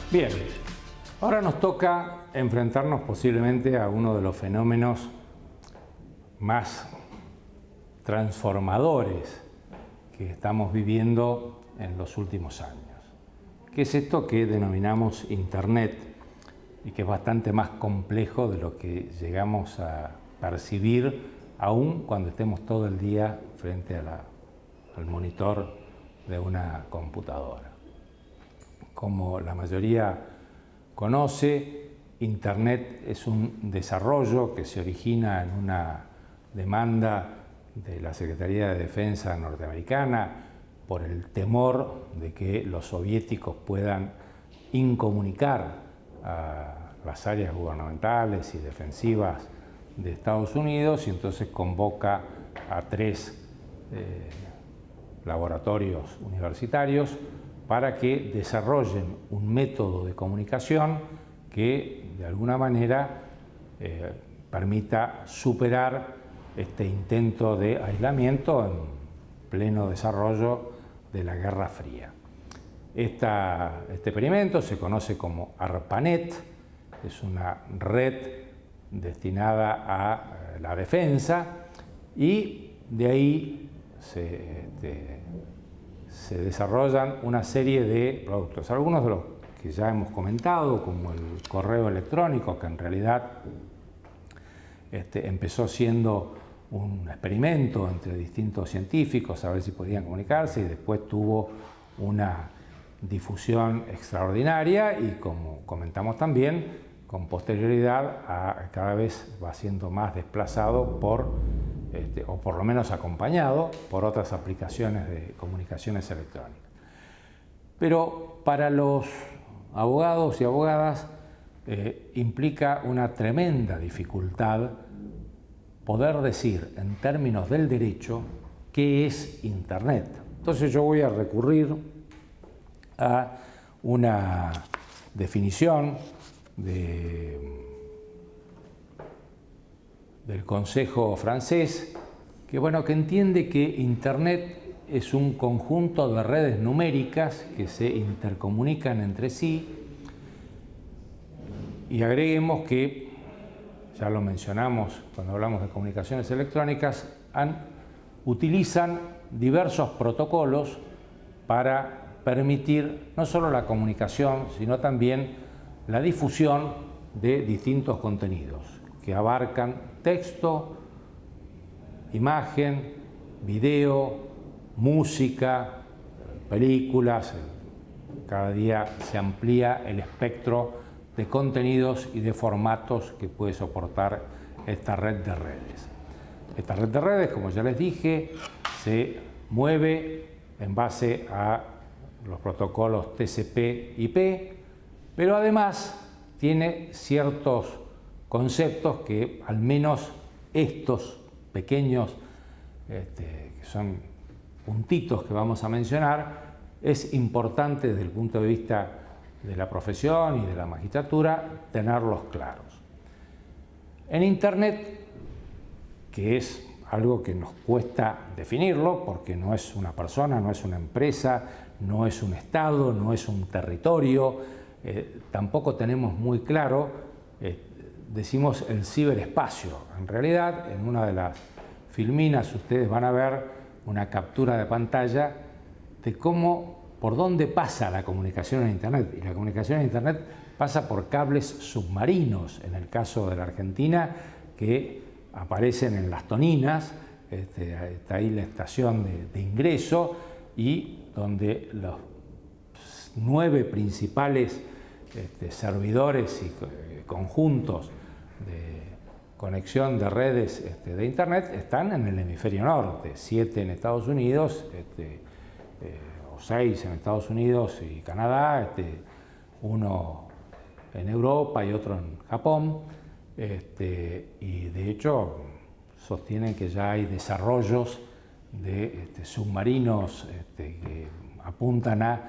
Bien, ahora nos toca enfrentarnos posiblemente a uno de los fenómenos más transformadores que estamos viviendo en los últimos años, que es esto que denominamos Internet y que es bastante más complejo de lo que llegamos a percibir aún cuando estemos todo el día frente al monitor de una computadora. Como la mayoría conoce, Internet es un desarrollo que se origina en una demanda de la Secretaría de Defensa norteamericana por el temor de que los soviéticos puedan incomunicar a las áreas gubernamentales y defensivas de Estados Unidos, y entonces convoca a 3 laboratorios universitarios para que desarrollen un método de comunicación que de alguna manera permita superar este intento de aislamiento en pleno desarrollo de la Guerra Fría. Este experimento se conoce como ARPANET, es una red destinada a la defensa, y de ahí se desarrollan una serie de productos, algunos de los que ya hemos comentado, como el correo electrónico, que en realidad empezó siendo un experimento entre distintos científicos a ver si podían comunicarse, y después tuvo una difusión extraordinaria y, como comentamos también, con posterioridad cada vez va siendo más desplazado por, o por lo menos acompañado por otras aplicaciones de comunicaciones electrónicas. Pero para los abogados y abogadas implica una tremenda dificultad poder decir en términos del derecho qué es Internet. Entonces yo voy a recurrir a una definición del Consejo francés, que entiende que Internet es un conjunto de redes numéricas que se intercomunican entre sí, y agreguemos que, ya lo mencionamos cuando hablamos de comunicaciones electrónicas, utilizan diversos protocolos para permitir no solo la comunicación, sino también la difusión de distintos contenidos que abarcan texto, imagen, video, música, películas. Cada día se amplía el espectro de contenidos y de formatos que puede soportar esta red de redes. Esta red de redes, como ya les dije, se mueve en base a los protocolos TCP/IP, pero además tiene ciertos conceptos que al menos estos pequeños, que son puntitos que vamos a mencionar, es importante desde el punto de vista de la profesión y de la magistratura tenerlos claros. En Internet, que es algo que nos cuesta definirlo porque no es una persona, no es una empresa, no es un estado, no es un territorio, tampoco tenemos muy claro, decimos el ciberespacio. En realidad, en una de las filminas ustedes van a ver una captura de pantalla de por dónde pasa la comunicación en Internet. Y la comunicación en Internet pasa por cables submarinos, en el caso de la Argentina, que aparecen en Las Toninas. Está ahí la estación de ingreso, y donde los 9 principales servidores y conjuntos de conexión de redes de Internet están en el hemisferio norte, 7 en Estados Unidos, o 6 en Estados Unidos y Canadá, uno en Europa y otro en Japón, y de hecho sostienen que ya hay desarrollos de submarinos que apuntan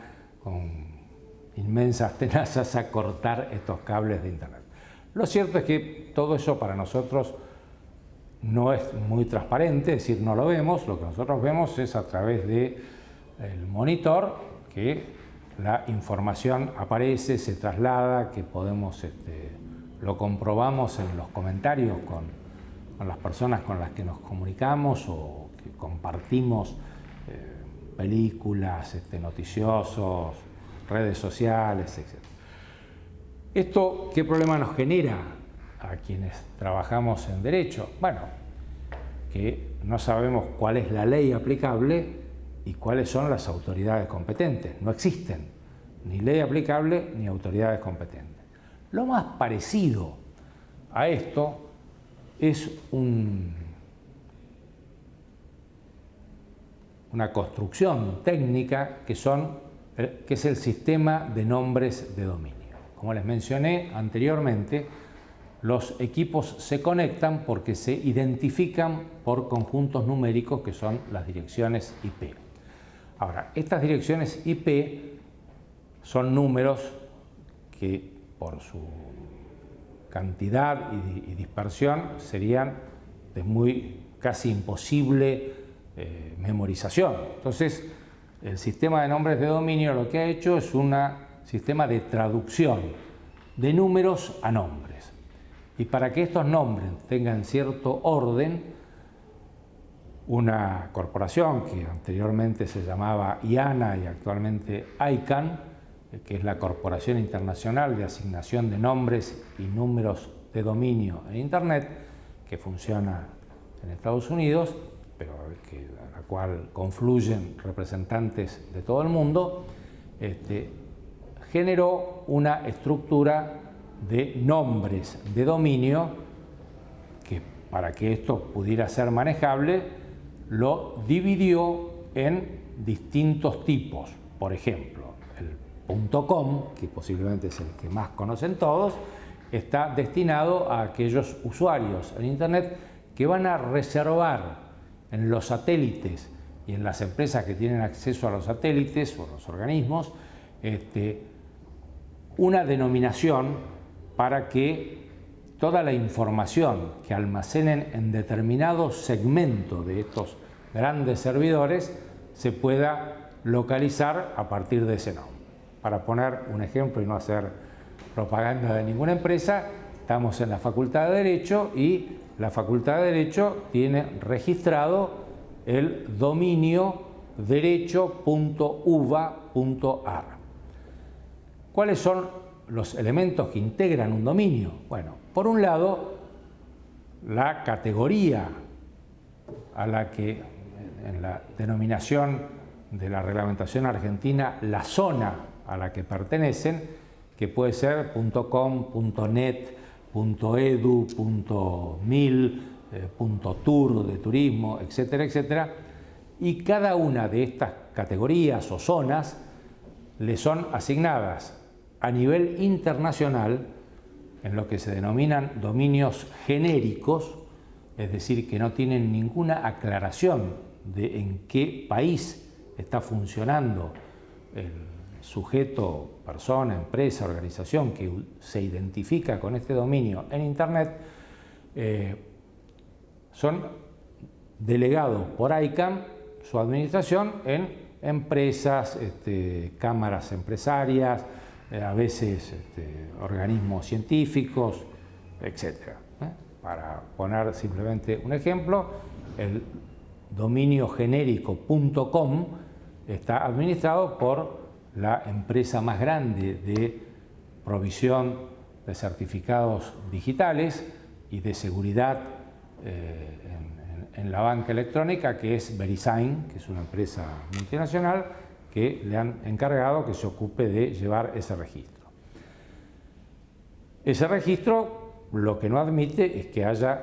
con inmensas tenazas a cortar estos cables de Internet. Lo cierto es que todo eso para nosotros no es muy transparente, es decir, no lo vemos. Lo que nosotros vemos es a través del monitor, que la información aparece, se traslada, que podemos, lo comprobamos en los comentarios con las personas con las que nos comunicamos o que compartimos películas, noticiosos, redes sociales, etc. ¿Esto qué problema nos genera a quienes trabajamos en derecho? Bueno, que no sabemos cuál es la ley aplicable y cuáles son las autoridades competentes. No existen ni ley aplicable ni autoridades competentes. Lo más parecido a esto es una construcción técnica que es el sistema de nombres de dominio. Como les mencioné anteriormente, los equipos se conectan porque se identifican por conjuntos numéricos que son las direcciones IP. Ahora, estas direcciones IP son números que por su cantidad y dispersión serían de casi imposible memorización. Entonces, el sistema de nombres de dominio lo que ha hecho es un sistema de traducción de números a nombres. Y para que estos nombres tengan cierto orden, una corporación que anteriormente se llamaba IANA y actualmente ICANN, que es la Corporación Internacional de Asignación de Nombres y Números de Dominio en Internet, que funciona en Estados Unidos, pero a la cual confluyen representantes de todo el mundo, generó una estructura de nombres de dominio que, para que esto pudiera ser manejable, lo dividió en distintos tipos. Por ejemplo, el .com, que posiblemente es el que más conocen todos, está destinado a aquellos usuarios en Internet que van a reservar en los satélites y en las empresas que tienen acceso a los satélites o los organismos una denominación para que toda la información que almacenen en determinado segmento de estos grandes servidores se pueda localizar a partir de ese nombre. Para poner un ejemplo y no hacer propaganda de ninguna empresa, estamos en la Facultad de Derecho y la Facultad de Derecho tiene registrado el dominio derecho.uva.ar. ¿Cuáles son los elementos que integran un dominio? Bueno, por un lado, la categoría a la que en la denominación de la reglamentación argentina, la zona a la que pertenecen, que puede ser .com, .net, .edu, .mil, .tour de turismo, etcétera, etcétera. Y cada una de estas categorías o zonas le son asignadas a nivel internacional en lo que se denominan dominios genéricos, es decir, que no tienen ninguna aclaración de en qué país está funcionando el sujeto, persona, empresa, organización que se identifica con este dominio en Internet, son delegados por ICANN, su administración, en empresas, cámaras empresarias, a veces organismos científicos, etc. Para poner simplemente un ejemplo, el dominio genérico .com está administrado por la empresa más grande de provisión de certificados digitales y de seguridad en la banca electrónica, que es VeriSign, que es una empresa multinacional que le han encargado que se ocupe de llevar ese registro. Ese registro lo que no admite es que haya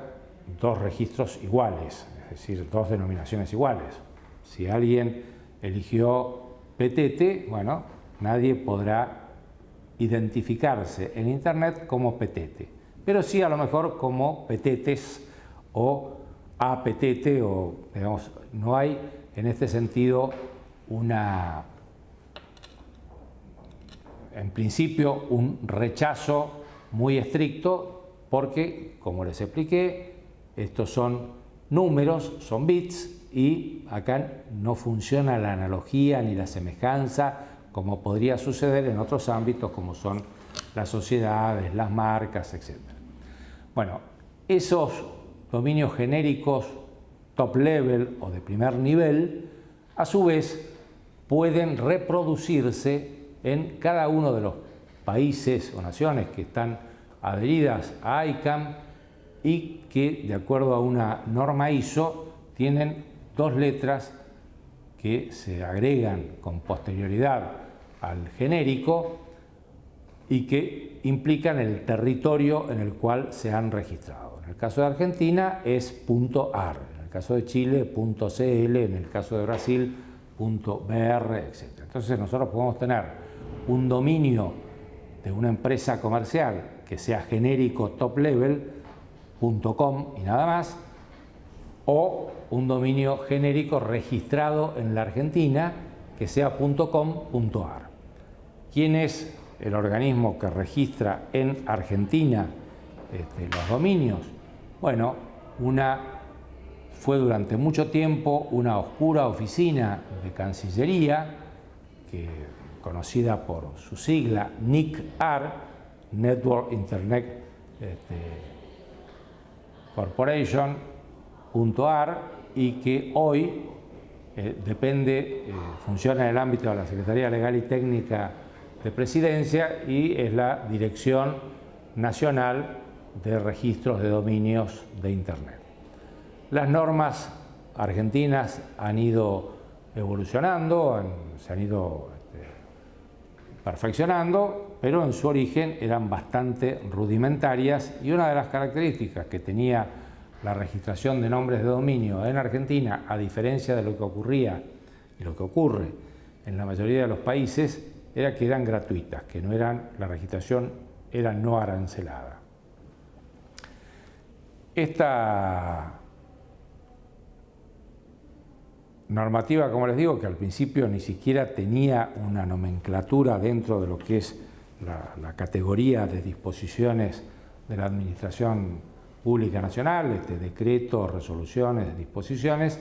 dos registros iguales, es decir, dos denominaciones iguales. Si alguien eligió Petete, bueno, nadie podrá identificarse en Internet como Petete, pero sí a lo mejor como Petetes o Apetete, o digamos, no hay en este sentido en principio un rechazo muy estricto, porque, como les expliqué, estos son números, son bits, y acá no funciona la analogía ni la semejanza como podría suceder en otros ámbitos como son las sociedades, las marcas, etc. Bueno, esos dominios genéricos top level o de primer nivel, a su vez, pueden reproducirse en cada uno de los países o naciones que están adheridas a ICANN y que, de acuerdo a una norma ISO, tienen dos letras que se agregan con posterioridad al genérico y que implican el territorio en el cual se han registrado. En el caso de Argentina es .ar, en el caso de Chile .cl, en el caso de Brasil .br, etc. Entonces nosotros podemos tener un dominio de una empresa comercial que sea genérico top level, .com y nada más, o un dominio genérico registrado en la Argentina que sea .com.ar. ¿Quién es el organismo que registra en Argentina los dominios? Bueno, fue durante mucho tiempo una oscura oficina de Cancillería, conocida por su sigla NICAR, Network Internet Corporation.ar, y que hoy funciona en el ámbito de la Secretaría Legal y Técnica de Presidencia y es la Dirección Nacional de Registros de Dominios de Internet. Las normas argentinas han ido evolucionando, se han ido perfeccionando, pero en su origen eran bastante rudimentarias y una de las características que tenía la registración de nombres de dominio en Argentina, a diferencia de lo que ocurría y lo que ocurre en la mayoría de los países, era que eran gratuitas, que la registración era no arancelada. Esta normativa, como les digo, que al principio ni siquiera tenía una nomenclatura dentro de lo que es la categoría de disposiciones de la Administración Pública Nacional, decretos, resoluciones, disposiciones,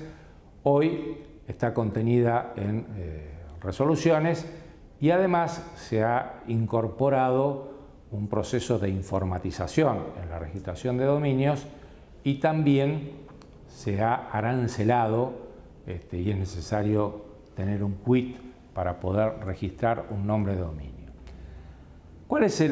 hoy está contenida en resoluciones y además se ha incorporado un proceso de informatización en la registración de dominios y también se ha arancelado y es necesario tener un quit para poder registrar un nombre de dominio. ¿Cuál es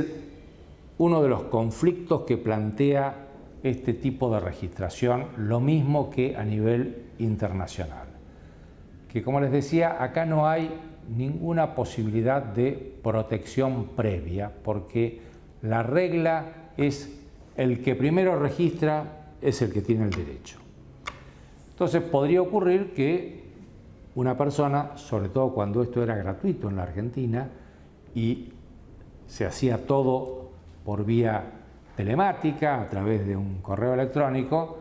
uno de los conflictos que plantea este tipo de registración, lo mismo que a nivel internacional? Que, como les decía, acá no hay ninguna posibilidad de protección previa, porque la regla es el que primero registra es el que tiene el derecho. Entonces podría ocurrir que una persona, sobre todo cuando esto era gratuito en la Argentina y se hacía todo por vía telemática, a través de un correo electrónico,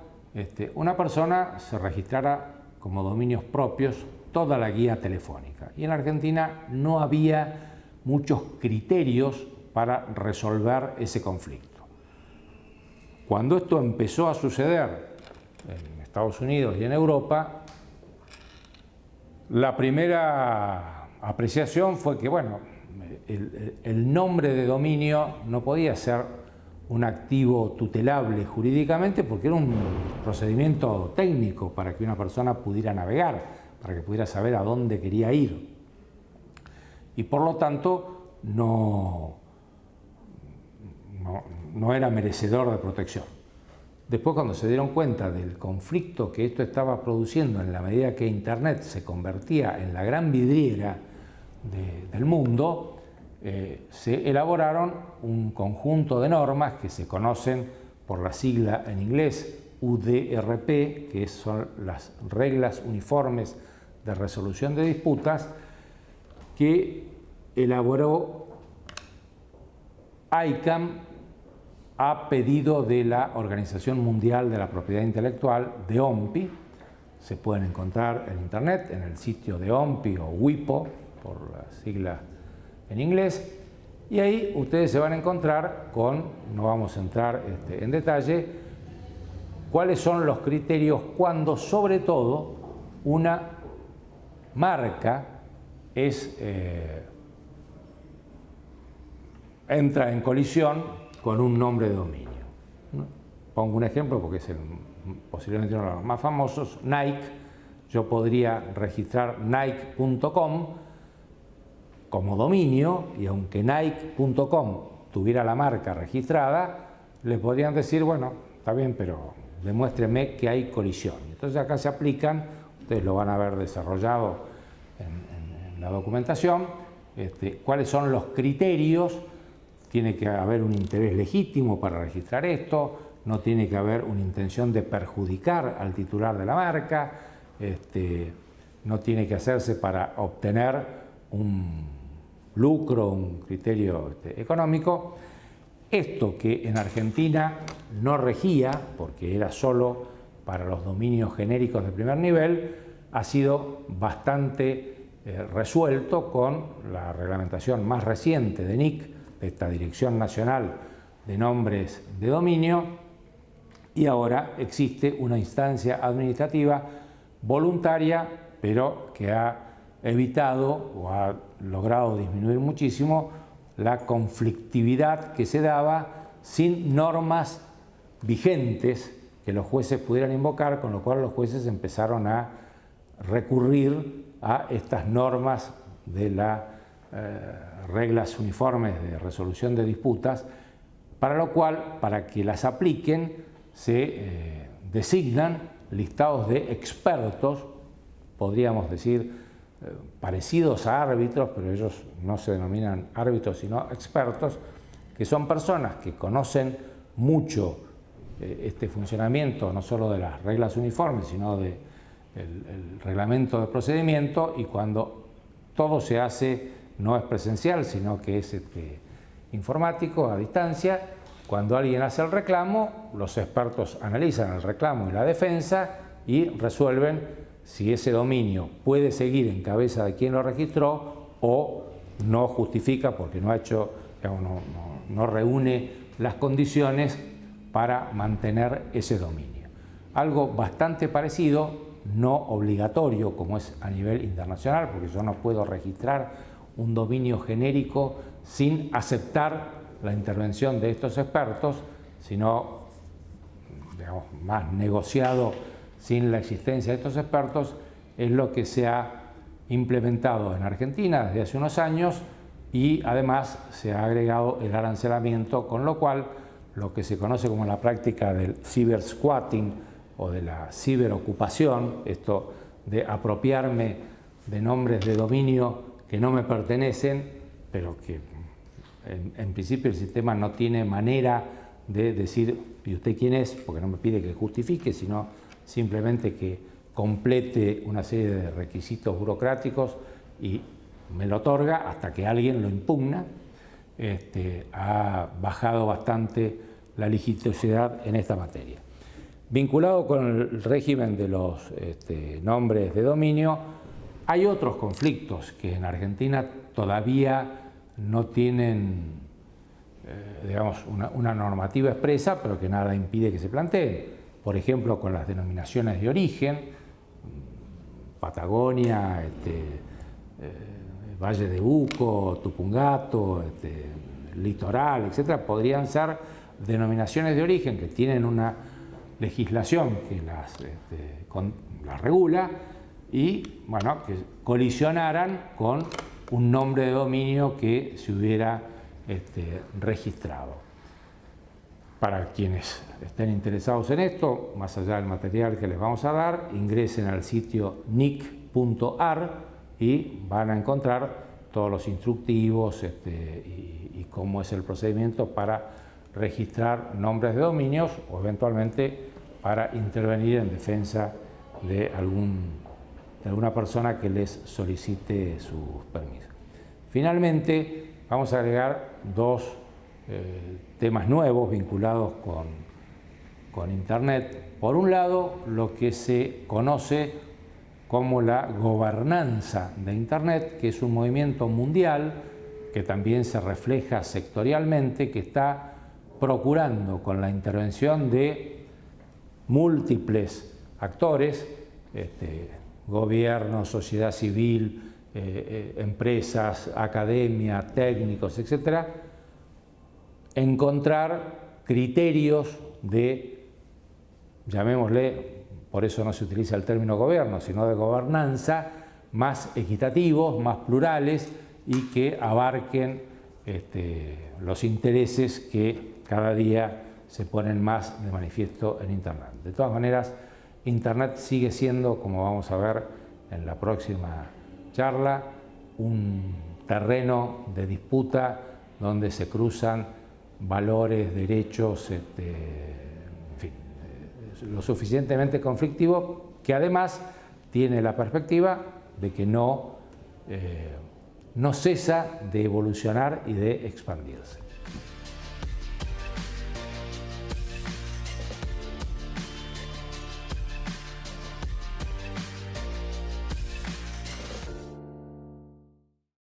una persona se registrara como dominios propios toda la guía telefónica. Y en Argentina no había muchos criterios para resolver ese conflicto. Cuando esto empezó a suceder en Estados Unidos y en Europa, la primera apreciación fue que, bueno, el nombre de dominio no podía ser un activo tutelable jurídicamente porque era un procedimiento técnico para que una persona pudiera navegar, para que pudiera saber a dónde quería ir. Y por lo tanto no era merecedor de protección. Después, cuando se dieron cuenta del conflicto que esto estaba produciendo en la medida que Internet se convertía en la gran vidriera del mundo, se elaboraron un conjunto de normas que se conocen por la sigla en inglés UDRP, que son las reglas uniformes de resolución de disputas, que elaboró ICANN a pedido de la Organización Mundial de la Propiedad Intelectual, de OMPI. Se pueden encontrar en Internet, en el sitio de OMPI o WIPO, por la sigla en inglés, y ahí ustedes se van a encontrar con, no vamos a entrar en detalle, cuáles son los criterios cuando, sobre todo, una marca es entra en colisión con un nombre de dominio. Pongo un ejemplo porque es posiblemente uno de los más famosos, Nike. Yo podría registrar nike.com como dominio y aunque nike.com tuviera la marca registrada, le podrían decir, bueno, está bien, pero demuéstreme que hay colisión. Entonces acá se aplican, ustedes lo van a ver desarrollado en la documentación, cuáles son los criterios. Tiene que haber un interés legítimo para registrar esto, no tiene que haber una intención de perjudicar al titular de la marca, no tiene que hacerse para obtener un lucro, un criterio económico. Esto que en Argentina no regía, porque era solo para los dominios genéricos de primer nivel, ha sido bastante resuelto con la reglamentación más reciente de NIC, de esta Dirección Nacional de Nombres de Dominio, y ahora existe una instancia administrativa voluntaria, pero que ha evitado o ha logrado disminuir muchísimo la conflictividad que se daba sin normas vigentes que los jueces pudieran invocar, con lo cual los jueces empezaron a recurrir a estas normas de las reglas uniformes de resolución de disputas, para lo cual, para que las apliquen, se designan listados de expertos, podríamos decir, parecidos a árbitros, pero ellos no se denominan árbitros sino expertos, que son personas que conocen mucho este funcionamiento, no solo de las reglas uniformes, sino del reglamento de procedimiento, y cuando todo se hace no es presencial, sino que es informático, a distancia. Cuando alguien hace el reclamo, los expertos analizan el reclamo y la defensa y resuelven si ese dominio puede seguir en cabeza de quien lo registró o no justifica porque no ha hecho, no reúne las condiciones para mantener ese dominio. Algo bastante parecido, no obligatorio como es a nivel internacional, porque yo no puedo registrar un dominio genérico sin aceptar la intervención de estos expertos, sino, digamos, más negociado sin la existencia de estos expertos, es lo que se ha implementado en Argentina desde hace unos años, y además se ha agregado el arancelamiento, con lo cual lo que se conoce como la práctica del cibersquatting o de la ciberocupación, esto de apropiarme de nombres de dominio que no me pertenecen, pero que en principio el sistema no tiene manera de decir, ¿y usted quién es? Porque no me pide que justifique, sino simplemente que complete una serie de requisitos burocráticos y me lo otorga hasta que alguien lo impugna. Ha bajado bastante la litigiosidad en esta materia. Vinculado con el régimen de los nombres de dominio, hay otros conflictos que en Argentina todavía no tienen, digamos, una normativa expresa, pero que nada impide que se planteen. Por ejemplo, con las denominaciones de origen, Patagonia, Valle de Uco, Tupungato, Litoral, etcétera, podrían ser denominaciones de origen que tienen una legislación que las regula y, bueno, que colisionaran con un nombre de dominio que se hubiera registrado. Para quienes estén interesados en esto, más allá del material que les vamos a dar, ingresen al sitio nic.ar y van a encontrar todos los instructivos y cómo es el procedimiento para registrar nombres de dominios o eventualmente para intervenir en defensa de alguna persona que les solicite sus permisos. Finalmente, vamos a agregar dos temas nuevos vinculados con Internet. Por un lado, lo que se conoce como la gobernanza de Internet, que es un movimiento mundial que también se refleja sectorialmente, que está procurando, con la intervención de múltiples actores, gobierno, sociedad civil, empresas, academia, técnicos, etcétera, encontrar criterios de, llamémosle, por eso no se utiliza el término gobierno, sino de gobernanza, más equitativos, más plurales y que abarquen los intereses que cada día se ponen más de manifiesto en Internet. De todas maneras, Internet sigue siendo, como vamos a ver en la próxima charla, un terreno de disputa donde se cruzan valores, derechos, en fin, lo suficientemente conflictivo, que además tiene la perspectiva de que no cesa de evolucionar y de expandirse.